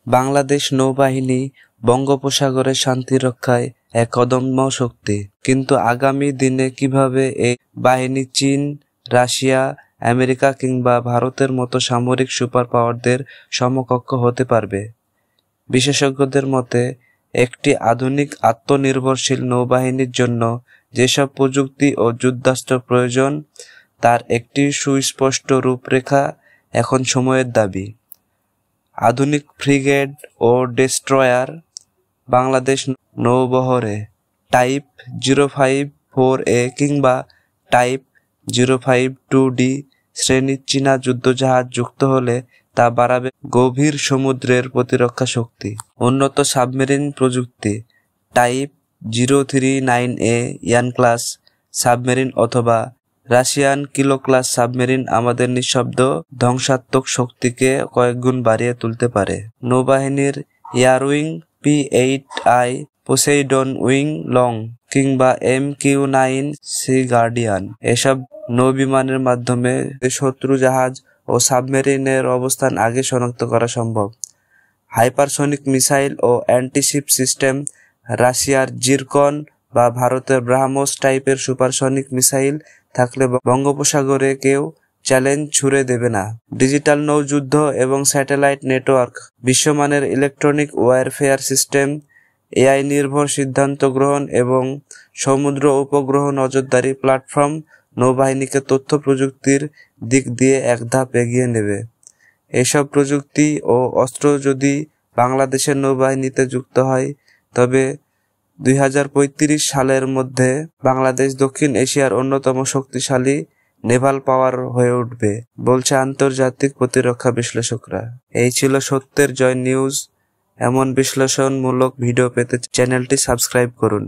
বাংলাদেশ নৌবাহিনী বঙ্গোপসাগরে শান্তি রক্ষায় এক অদম্য শক্তি। কিন্তু আগামী দিনে কিভাবে এই বাহিনী চীন, রাশিয়া, আমেরিকা কিংবা ভারতের মতো সামরিক সুপার পাওয়ারদের সমকক্ষ হতে পারবে? বিশেষজ্ঞদের মতে, একটি আধুনিক আত্মনির্ভরশীল নৌবাহিনীর জন্য যেসব প্রযুক্তি ও যুদ্ধাস্ত্র প্রয়োজন, তার একটি সুস্পষ্ট রূপরেখা এখন সময়ের দাবি। আধুনিক ফ্রিগেট ও ডেস্ট্রয়ার। বাংলাদেশ নৌবহরে টাইপ 054A কিংবা টাইপ 052D শ্রেণীর চীনা যুদ্ধজাহাজ যুক্ত হলে তা বাড়াবে গভীর সমুদ্রের প্রতিরক্ষা শক্তি। উন্নত সাবমেরিন প্রযুক্তি। টাইপ 039A ইয়ান ক্লাস সাবমেরিন অথবা রাশিয়ান কিলো ক্লাস সাবমেরিন আমাদের নিঃশব্দ ধ্বংসাত্মক শক্তিকে কয়েকগুণ বাড়িয়ে তুলতে পারে। নৌবাহিনীর এয়ারউইং P-8I পোসেইডন উইং লং কিংবা MQ-9 সি গার্ডিয়ান, এসব নৌবিমানের মাধ্যমে শত্রু জাহাজ ও সাবমেরিনের অবস্থান আগে শনাক্ত করা সম্ভব। হাইপারসনিক মিসাইল ও অ্যান্টিশিপ সিস্টেম। রাশিয়ার জিরকন বা ভারতের ব্রাহ্মস টাইপের সুপারসনিক মিসাইল থাকলে বঙ্গোপসাগরে কেউ চ্যালেঞ্জ ছুড়ে দেবে না। ডিজিটাল নৌযুদ্ধ এবং স্যাটেলাইট নেটওয়ার্ক। বিশ্বমানের ইলেকট্রনিক ওয়ারফেয়ার সিস্টেম, AI নির্ভর সিদ্ধান্ত গ্রহণ এবং সমুদ্র উপগ্রহ নজরদারি প্ল্যাটফর্ম নৌবাহিনীকে তথ্য প্রযুক্তির দিক দিয়ে এক ধাপ এগিয়ে নেবে। এসব প্রযুক্তি ও অস্ত্র যদি বাংলাদেশের নৌবাহিনীতে যুক্ত হয়, তবে 2035 সালের মধ্যে বাংলাদেশ দক্ষিণ এশিয়ার অন্যতম শক্তিশালী নেভাল পাওয়ার হয়ে উঠবে, বলছে আন্তর্জাতিক প্রতিরক্ষা বিশ্লেষকরা। এই ছিল সত্যের জয় নিউজ। এমন বিশ্লেষণমূলক ভিডিও পেতে চ্যানেলটি সাবস্ক্রাইব করুন।